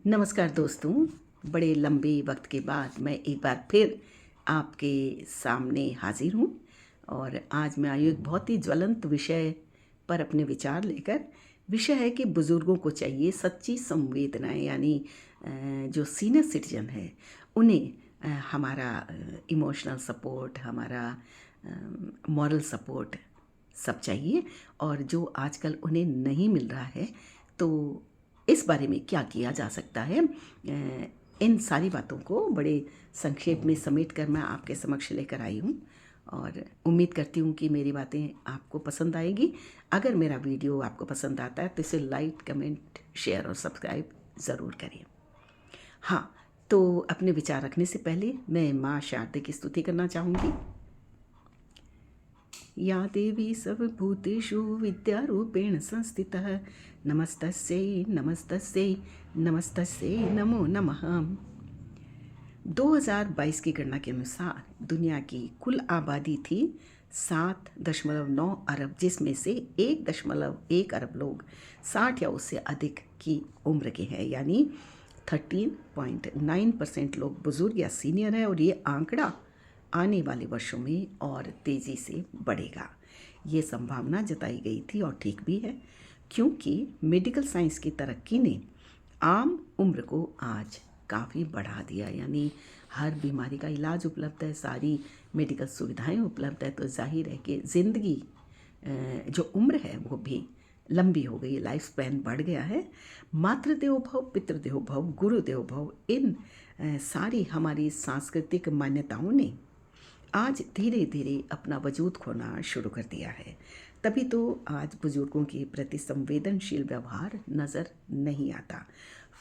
नमस्कार दोस्तों। बड़े लंबे वक्त के बाद मैं एक बार फिर आपके सामने हाजिर हूँ और आज मैं आई हूँ एक बहुत ही ज्वलंत विषय पर अपने विचार लेकर। विषय है कि बुज़ुर्गों को चाहिए सच्ची संवेदनाएं, यानी जो सीनियर सिटीजन है उन्हें हमारा इमोशनल सपोर्ट, हमारा मॉरल सपोर्ट सब चाहिए, और जो आजकल उन्हें नहीं मिल रहा है। तो इस बारे में क्या किया जा सकता है, इन सारी बातों को बड़े संक्षेप में समेट कर मैं आपके समक्ष लेकर आई हूँ और उम्मीद करती हूँ कि मेरी बातें आपको पसंद आएगी। अगर मेरा वीडियो आपको पसंद आता है तो इसे लाइक, कमेंट, शेयर और सब्सक्राइब ज़रूर करें। हाँ, तो अपने विचार रखने से पहले मैं माँ शारदे की स्तुति करना चाहूँगी। या देवी सर्वभूतेषु विद्यारूपेण संस्थितः नमस्तस्यै नमस्तस्यै नमस्तस्यै नमो नमः। 2022 की गणना के अनुसार दुनिया की कुल आबादी थी 7.9 अरब, जिसमें से 1.1 अरब लोग 60 या उससे अधिक की उम्र के हैं, यानी 13.9% लोग बुजुर्ग या सीनियर है। और ये आंकड़ा आने वाले वर्षों में और तेज़ी से बढ़ेगा, ये संभावना जताई गई थी और ठीक भी है, क्योंकि मेडिकल साइंस की तरक्की ने आम उम्र को आज काफ़ी बढ़ा दिया। यानी हर बीमारी का इलाज उपलब्ध है, सारी मेडिकल सुविधाएं उपलब्ध है, तो जाहिर है कि ज़िंदगी जो उम्र है वो भी लंबी हो गई, लाइफ स्पैन बढ़ गया है। मातृदेवो भव, पितृदेवो भव, गुरुदेवो भव, इन सारी हमारी सांस्कृतिक मान्यताओं ने आज धीरे धीरे अपना वजूद खोना शुरू कर दिया है। तभी तो आज बुजुर्गों के प्रति संवेदनशील व्यवहार नज़र नहीं आता।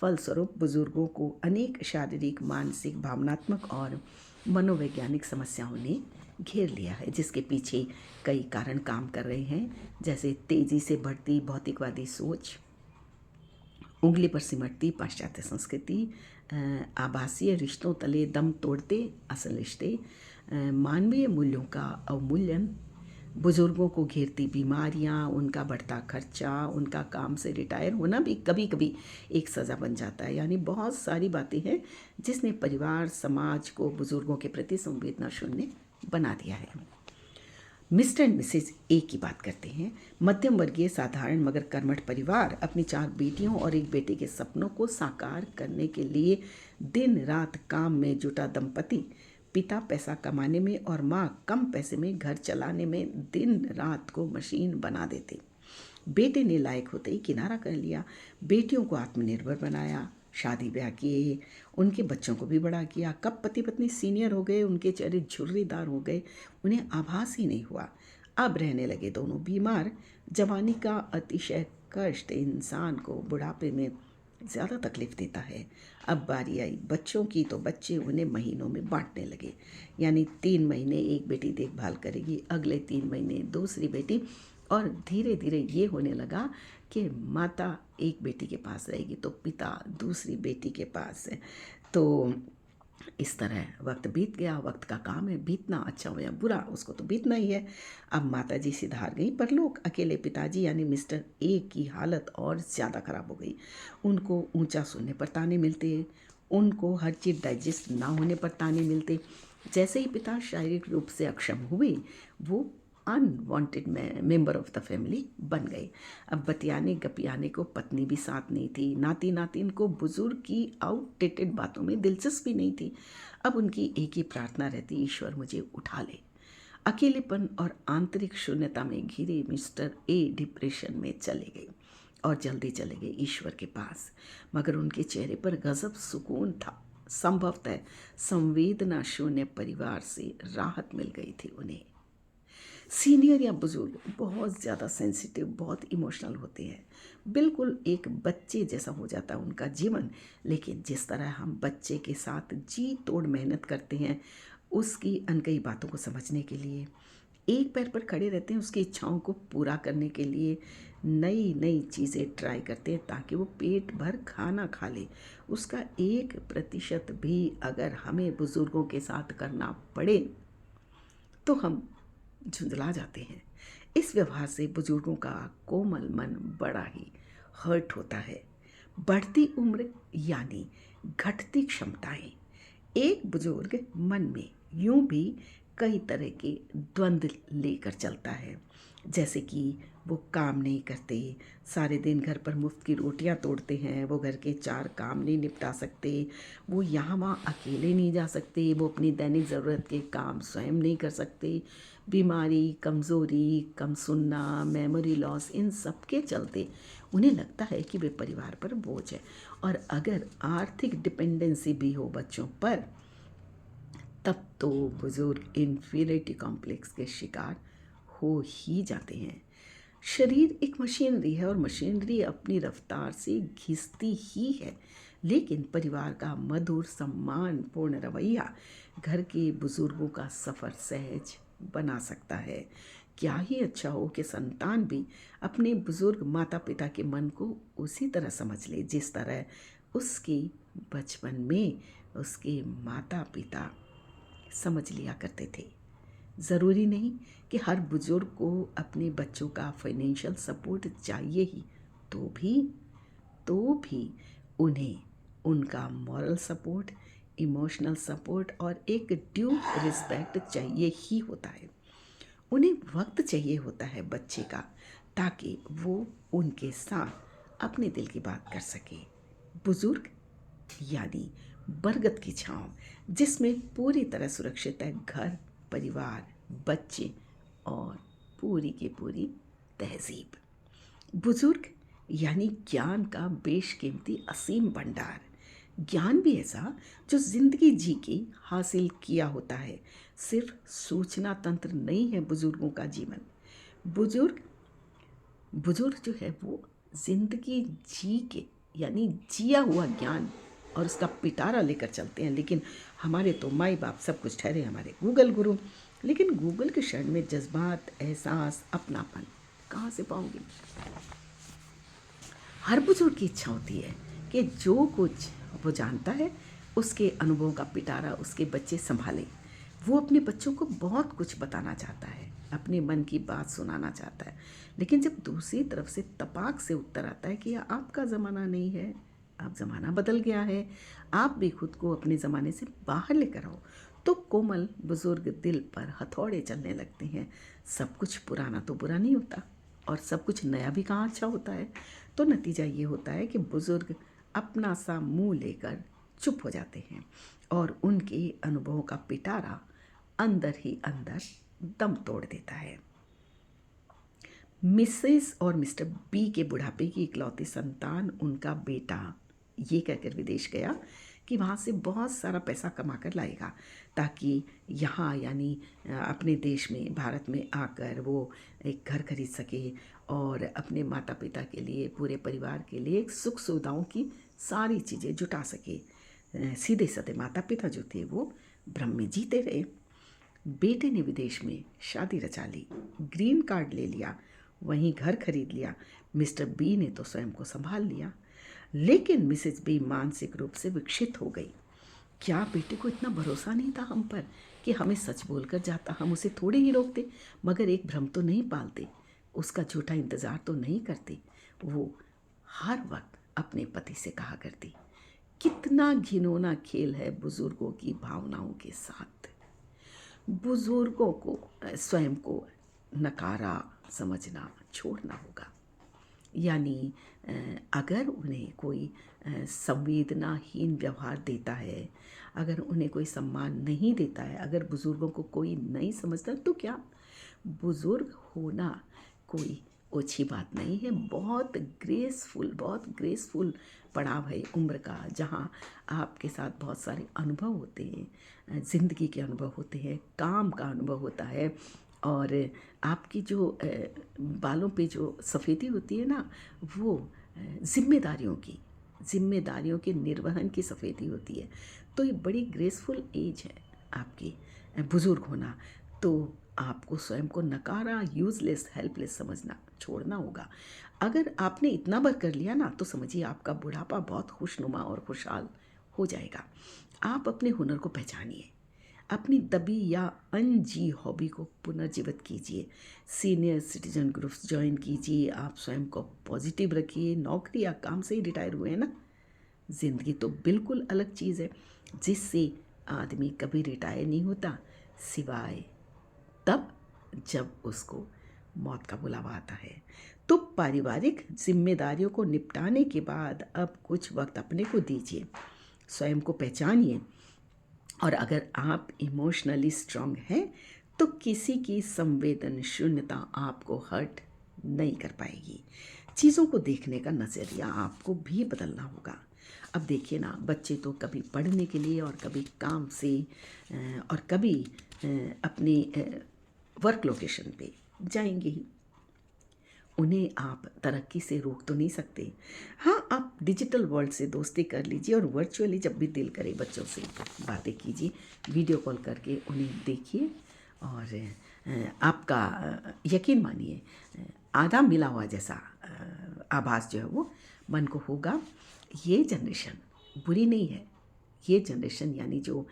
फलस्वरूप बुजुर्गों को अनेक शारीरिक, मानसिक, भावनात्मक और मनोवैज्ञानिक समस्याओं ने घेर लिया है, जिसके पीछे कई कारण काम कर रहे हैं, जैसे तेज़ी से बढ़ती भौतिकवादी सोच, उंगली पर सिमटती पाश्चात्य संस्कृति, आभासीय रिश्तों तले दम तोड़ते असल रिश्ते, मानवीय मूल्यों का अवमूल्यन, बुजुर्गों को घेरती बीमारियां, उनका बढ़ता खर्चा, उनका काम से रिटायर होना भी कभी कभी एक सज़ा बन जाता है। यानी बहुत सारी बातें हैं जिसने परिवार, समाज को बुजुर्गों के प्रति संवेदना शून्य बना दिया है। मिस्टर एंड मिसेज ए की बात करते हैं। मध्यम वर्गीय, साधारण मगर कर्मठ परिवार अपनी 4 बेटियों और एक बेटे के सपनों को साकार करने के लिए दिन रात काम में जुटा दंपति, पिता पैसा कमाने में और माँ कम पैसे में घर चलाने में दिन रात को मशीन बना देते। बेटे ने लायक होते ही किनारा कर लिया, बेटियों को आत्मनिर्भर बनाया, शादी ब्याह किए, उनके बच्चों को भी बड़ा किया। कब पति पत्नी सीनियर हो गए, उनके चेहरे झुर्रीदार हो गए, उन्हें आभास ही नहीं हुआ। अब रहने लगे दोनों बीमार। जवानी का अतिशय कष्ट इंसान को बुढ़ापे में ज़्यादा तकलीफ देता है। अब बारी आई बच्चों की, तो बच्चे उन्हें महीनों में बांटने लगे, यानी 3 महीने एक बेटी देखभाल करेगी, अगले 3 महीने दूसरी बेटी, और धीरे धीरे ये होने लगा कि माता एक बेटी के पास रहेगी तो पिता दूसरी बेटी के पास है। तो इस तरह वक्त बीत गया। वक्त का काम है बीतना, अच्छा हो या बुरा, उसको तो बीतना ही है। अब माता जी सिधार गई, पर लोग अकेले पिताजी यानी मिस्टर ए की हालत और ज़्यादा ख़राब हो गई। उनको ऊंचा सुनने पर ताने मिलते, उनको हर चीज़ डाइजेस्ट ना होने पर ताने मिलते। जैसे ही पिता शारीरिक रूप से अक्षम हुए, वो unwanted member of the family बन गए। अब बतियाने गपियाने को पत्नी भी साथ नहीं थी, नाती नातिन को बुजुर्ग की आउटडेटेड बातों में दिलचस्पी नहीं थी। अब उनकी एक ही प्रार्थना रहती, ईश्वर मुझे उठा ले। अकेलेपन और आंतरिक शून्यता में घिरे मिस्टर ए डिप्रेशन में चले गए और जल्दी चले गए ईश्वर के पास। मगर उनके चेहरे पर गजब सुकून था। संभवतः संवेदना शून्य परिवार से राहत मिल गई थी उन्हें। सीनियर या बुजुर्ग बहुत ज़्यादा सेंसिटिव, बहुत इमोशनल होते हैं। बिल्कुल एक बच्चे जैसा हो जाता है उनका जीवन। लेकिन जिस तरह हम बच्चे के साथ जी तोड़ मेहनत करते हैं उसकी अनकही बातों को समझने के लिए, एक पैर पर खड़े रहते हैं उसकी इच्छाओं को पूरा करने के लिए, नई नई चीज़ें ट्राई करते हैं ताकि वो पेट भर खाना खा ले, उसका 1% भी अगर हमें बुज़ुर्गों के साथ करना पड़े तो हम झुंझला जाते हैं। इस व्यवहार से बुजुर्गों का कोमल मन बड़ा ही हर्ट होता है। बढ़ती उम्र यानी घटती क्षमताएं। एक बुजुर्ग मन में यूं भी कई तरह के द्वंद्व लेकर चलता है, जैसे कि वो काम नहीं करते, सारे दिन घर पर मुफ्त की रोटियां तोड़ते हैं, वो घर के चार काम नहीं निपटा सकते, वो यहाँ वहाँ अकेले नहीं जा सकते, वो अपनी दैनिक ज़रूरत के काम स्वयं नहीं कर सकते। बीमारी, कमज़ोरी, कम सुनना, मेमोरी लॉस, इन सब के चलते उन्हें लगता है कि वे परिवार पर बोझ है। और अगर आर्थिक डिपेंडेंसी भी हो बच्चों पर, तब तो बुजुर्ग इन्फीरियरिटी कॉम्प्लेक्स के शिकार हो ही जाते हैं। शरीर एक मशीनरी है और मशीनरी अपनी रफ्तार से घिसती ही है, लेकिन परिवार का मधुर सम्मानपूर्ण रवैया घर के बुजुर्गों का सफ़र सहज बना सकता है। क्या ही अच्छा हो कि संतान भी अपने बुजुर्ग माता पिता के मन को उसी तरह समझ ले जिस तरह उसके बचपन में उसके माता पिता समझ लिया करते थे। ज़रूरी नहीं कि हर बुजुर्ग को अपने बच्चों का फाइनेंशियल सपोर्ट चाहिए ही, तो भी उन्हें उनका मॉरल सपोर्ट, इमोशनल सपोर्ट और एक ड्यू रिस्पेक्ट चाहिए ही होता है। उन्हें वक्त चाहिए होता है बच्चे का, ताकि वो उनके साथ अपने दिल की बात कर सके। बुजुर्ग यानी बरगद की छाँव, जिसमें पूरी तरह सुरक्षित है घर, परिवार, बच्चे और पूरी की पूरी तहजीब। बुजुर्ग यानी ज्ञान का बेशकीमती असीम भंडार। ज्ञान भी ऐसा जो जिंदगी जी के हासिल किया होता है। सिर्फ सूचना तंत्र नहीं है बुजुर्गों का जीवन। बुजुर्ग बुजुर्ग जो है वो जिंदगी जी के यानी जिया हुआ ज्ञान और उसका पिटारा लेकर चलते हैं। लेकिन हमारे तो माई बाप सब कुछ ठहरे हमारे गूगल गुरु, लेकिन गूगल के शरण में जज्बात, एहसास, अपनापन कहाँ से पाऊंगी। हर बुजुर्ग की इच्छा होती है कि जो कुछ वो जानता है उसके अनुभवों का पिटारा उसके बच्चे संभालें। वो अपने बच्चों को बहुत कुछ बताना चाहता है, अपने मन की बात सुनाना चाहता है, लेकिन जब दूसरी तरफ से तपाक से उत्तर आता है कि यह आपका ज़माना नहीं है, अब ज़माना बदल गया है, आप भी खुद को अपने ज़माने से बाहर लेकर आओ, तो कोमल बुजुर्ग दिल पर हथौड़े चलने लगते हैं। सब कुछ पुराना तो बुरा नहीं होता और सब कुछ नया भी कहाँ अच्छा होता है। तो नतीजा ये होता है कि बुजुर्ग अपना सा मुंह लेकर चुप हो जाते हैं और उनके अनुभवों का पिटारा अंदर ही अंदर दम तोड़ देता है। मिसेस और मिस्टर बी के बुढ़ापे की इकलौती संतान उनका बेटा ये कहकर विदेश गया कि वहाँ से बहुत सारा पैसा कमा कर लाएगा, ताकि यहाँ यानी अपने देश में भारत में आकर वो एक घर खरीद सके और अपने माता पिता के लिए, पूरे परिवार के लिए एक सुख सुविधाओं की सारी चीज़ें जुटा सके। सीधे साधे माता पिता जो थे वो भ्रम में जीते रहे। बेटे ने विदेश में शादी रचा ली, ग्रीन कार्ड ले लिया, वहीं घर खरीद लिया। मिस्टर बी ने तो स्वयं को संभाल लिया, लेकिन मिसेस बी मानसिक रूप से विकसित हो गई। क्या बेटे को इतना भरोसा नहीं था हम पर कि हमें सच बोलकर जाता, हम उसे थोड़े ही रोकते, मगर एक भ्रम तो नहीं पालते, उसका झूठा इंतज़ार तो नहीं करते। वो हर वक्त अपने पति से कहा करती, कितना घिनौना खेल है बुजुर्गों की भावनाओं के साथ। बुजुर्गों को स्वयं को नकारा समझना छोड़ना होगा। यानी अगर उन्हें कोई संवेदनाहीन व्यवहार देता है, अगर उन्हें कोई सम्मान नहीं देता है, अगर बुज़ुर्गों को कोई नहीं समझता, तो क्या बुज़ुर्ग होना कोई ओछी बात नहीं है। बहुत ग्रेसफुल पड़ाव है उम्र का, जहाँ आपके साथ बहुत सारे अनुभव होते हैं, ज़िंदगी के अनुभव होते हैं, काम का अनुभव होता है, और आपकी जो बालों पे जो सफ़ेदी होती है ना, वो जिम्मेदारियों के निर्वहन की सफ़ेदी होती है। तो ये बड़ी ग्रेसफुल एज है आपकी बुज़ुर्ग होना। तो आपको स्वयं को नकारा, यूज़लेस, हेल्पलेस समझना छोड़ना होगा। अगर आपने इतना बार कर लिया ना, तो समझिए आपका बुढ़ापा बहुत खुशनुमा और खुशहाल हो जाएगा। आप अपने हुनर को पहचानिए, अपनी दबी या अनजी हॉबी को पुनर्जीवित कीजिए। सीनियर सिटीजन ग्रुप्स ज्वाइन कीजिए। आप स्वयं को पॉजिटिव रखिए। नौकरी या काम से ही रिटायर हुए हैं ना, ज़िंदगी तो बिल्कुल अलग चीज़ है जिससे आदमी कभी रिटायर नहीं होता, सिवाय तब जब उसको मौत का बुलावा आता है। तो पारिवारिक जिम्मेदारियों को निपटाने के बाद अब कुछ वक्त अपने को दीजिए, स्वयं को पहचानिए, और अगर आप इमोशनली स्ट्रांग हैं तो किसी की संवेदन शून्यता आपको हर्ट नहीं कर पाएगी। चीज़ों को देखने का नज़रिया आपको भी बदलना होगा। अब देखिए ना, बच्चे तो कभी पढ़ने के लिए और कभी काम से और कभी अपने वर्क लोकेशन पे जाएंगे ही। उन्हें आप तरक्की से रोक तो नहीं सकते। हाँ, आप डिजिटल वर्ल्ड से दोस्ती कर लीजिए और वर्चुअली जब भी दिल करे बच्चों से बातें कीजिए, वीडियो कॉल करके उन्हें देखिए, और आपका यकीन मानिए आधा मिला हुआ जैसा आभास जो है वो मन को होगा। ये जनरेशन बुरी नहीं है। ये जनरेशन यानी जो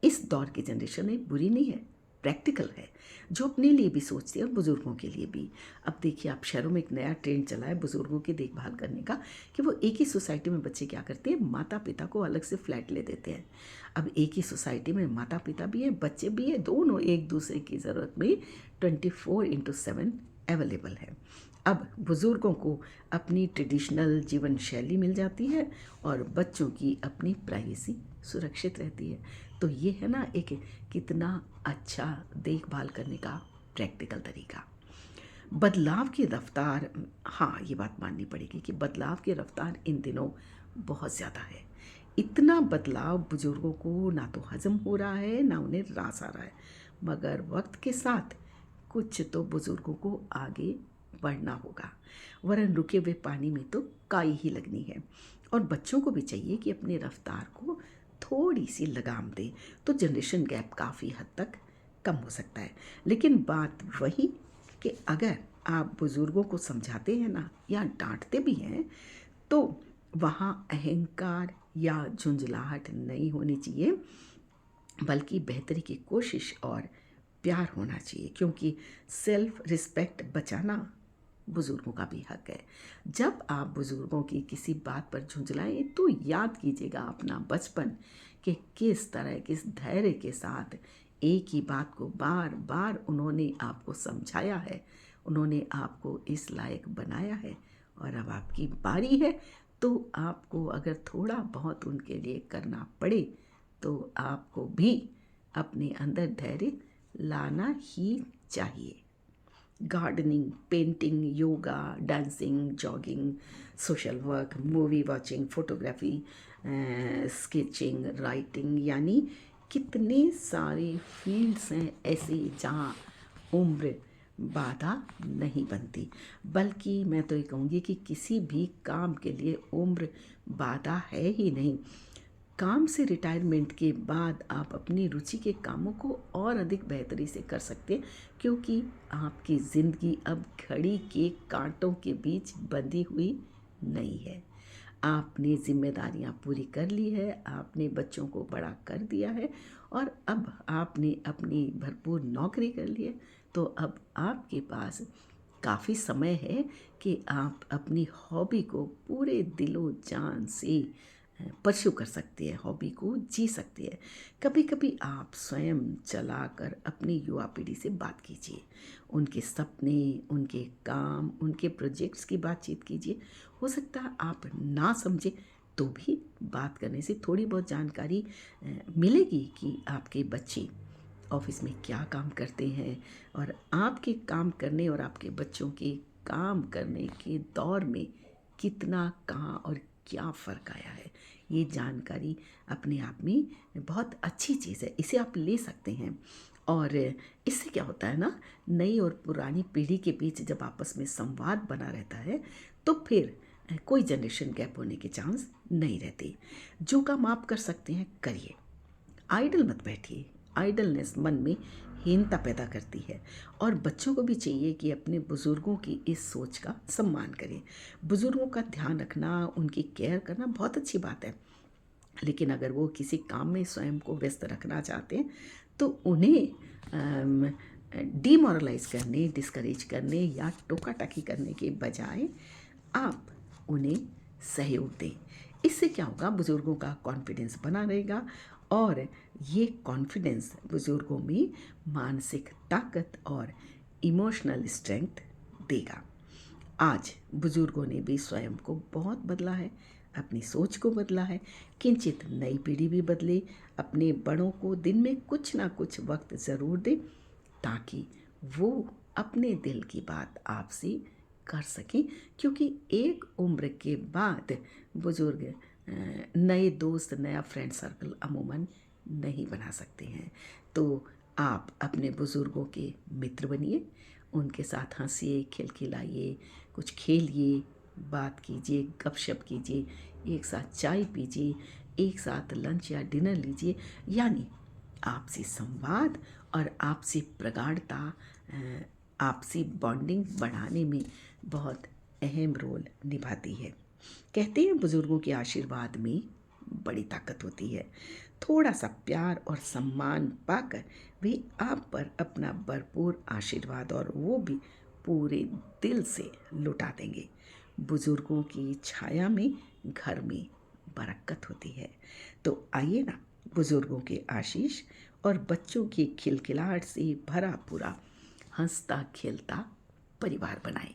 इस दौर की जनरेशन है बुरी नहीं है, प्रैक्टिकल है, जो अपने लिए भी सोचती है और बुज़ुर्गों के लिए भी। अब देखिए, आप शहरों में एक नया ट्रेंड चला है बुज़ुर्गों की देखभाल करने का, कि वो एक ही सोसाइटी में बच्चे क्या करते हैं, माता पिता को अलग से फ्लैट ले देते हैं। अब एक ही सोसाइटी में माता पिता भी है, बच्चे भी है, दोनों एक दूसरे की ज़रूरत में 24/7 अवेलेबल है। अब बुज़ुर्गों को अपनी ट्रेडिशनल जीवन शैली मिल जाती है और बच्चों की अपनी प्राइवेसी सुरक्षित रहती है। तो ये है ना एक कितना अच्छा देखभाल करने का प्रैक्टिकल तरीका। बदलाव की रफ्तार, हाँ ये बात माननी पड़ेगी कि बदलाव की रफ्तार इन दिनों बहुत ज़्यादा है। इतना बदलाव बुजुर्गों को ना तो हजम हो रहा है ना उन्हें रास आ रहा है, मगर वक्त के साथ कुछ तो बुजुर्गों को आगे बढ़ना होगा, वरन रुके हुए पानी में तो काई ही लगनी है। और बच्चों को भी चाहिए कि अपनी रफ्तार को थोड़ी सी लगाम दे, तो जनरेशन गैप काफ़ी हद तक कम हो सकता है। लेकिन बात वही कि अगर आप बुज़ुर्गों को समझाते हैं ना या डांटते भी हैं, तो वहाँ अहंकार या झुंझलाहट नहीं होनी चाहिए, बल्कि बेहतरी की कोशिश और प्यार होना चाहिए, क्योंकि सेल्फ रिस्पेक्ट बचाना बुज़ुर्गों का भी हक है। जब आप बुज़ुर्गों की किसी बात पर झुंझलाएं तो याद कीजिएगा अपना बचपन, कि किस तरह किस धैर्य के साथ एक ही बात को बार बार उन्होंने आपको समझाया है, उन्होंने आपको इस लायक बनाया है, और अब आपकी बारी है। तो आपको अगर थोड़ा बहुत उनके लिए करना पड़े तो आपको भी अपने अंदर धैर्य लाना ही चाहिए। Gardening, painting, yoga, dancing, jogging, social work, movie watching, photography, sketching, writing, यानी कितने सारे फील्ड्स हैं ऐसे जहाँ उम्र बाधा नहीं बनती। बल्कि मैं तो ये कहूँगी कि किसी भी काम के लिए उम्र बाधा है ही नहीं। काम से रिटायरमेंट के बाद आप अपनी रुचि के कामों को और अधिक बेहतरी से कर सकते हैं, क्योंकि आपकी ज़िंदगी अब घड़ी के कांटों के बीच बंधी हुई नहीं है। आपने जिम्मेदारियां पूरी कर ली है, आपने बच्चों को बड़ा कर दिया है, और अब आपने अपनी भरपूर नौकरी कर ली है। तो अब आपके पास काफ़ी समय है कि आप अपनी हॉबी को पूरे दिलो जान से परस्यू कर सकती है, हॉबी को जी सकती है। कभी कभी आप स्वयं चलाकर अपनी युवा पीढ़ी से बात कीजिए, उनके सपने, उनके काम, उनके प्रोजेक्ट्स की बातचीत कीजिए। हो सकता है आप ना समझे तो भी बात करने से थोड़ी बहुत जानकारी मिलेगी कि आपके बच्चे ऑफिस में क्या काम करते हैं, और आपके काम करने और आपके बच्चों के काम करने के दौर में कितना कहाँ और क्या फ़र्क आया है। ये जानकारी अपने आप में बहुत अच्छी चीज़ है, इसे आप ले सकते हैं। और इससे क्या होता है ना, नई और पुरानी पीढ़ी के बीच जब आपस में संवाद बना रहता है तो फिर कोई जनरेशन गैप होने के चांस नहीं रहते। जो काम आप कर सकते हैं करिए, आइडल मत बैठिए। आइडलनेस मन में हीनता पैदा करती है, और बच्चों को भी चाहिए कि अपने बुज़ुर्गों की इस सोच का सम्मान करें। बुज़ुर्गों का ध्यान रखना, उनकी केयर करना बहुत अच्छी बात है, लेकिन अगर वो किसी काम में स्वयं को व्यस्त रखना चाहते हैं तो उन्हें डीमोरलाइज करने, डिस्करेज करने या टोका टाकी करने के बजाय आप उन्हें सहयोग दें। इससे क्या होगा, बुज़ुर्गों का कॉन्फिडेंस बना रहेगा और ये कॉन्फिडेंस बुज़ुर्गों में मानसिक ताकत और इमोशनल स्ट्रेंथ देगा। आज बुजुर्गों ने भी स्वयं को बहुत बदला है, अपनी सोच को बदला है। किंचित नई पीढ़ी भी बदले, अपने बड़ों को दिन में कुछ ना कुछ वक्त ज़रूर दे ताकि वो अपने दिल की बात आपसे कर सकें, क्योंकि एक उम्र के बाद बुजुर्ग नए दोस्त, नया फ्रेंड सर्कल अमूमन नहीं बना सकते हैं। तो आप अपने बुज़ुर्गों के मित्र बनिए, उनके साथ हंसिए, खिलखिलाइए, कुछ खेलिए, बात कीजिए, गपशप कीजिए, एक साथ चाय पीजिए, एक साथ लंच या डिनर लीजिए। यानी आपसी संवाद और आपसी प्रगाढ़ता आपसी बॉन्डिंग बढ़ाने में बहुत अहम रोल निभाती है। कहते हैं बुज़ुर्गों के आशीर्वाद में बड़ी ताकत होती है। थोड़ा सा प्यार और सम्मान पाकर वे आप पर अपना भरपूर आशीर्वाद और वो भी पूरे दिल से लुटा देंगे। बुज़ुर्गों की छाया में घर में बरकत होती है। तो आइए ना, बुज़ुर्गों के आशीष और बच्चों की खिलखिलाहट से भरा पूरा हंसता खेलता परिवार बनाएं।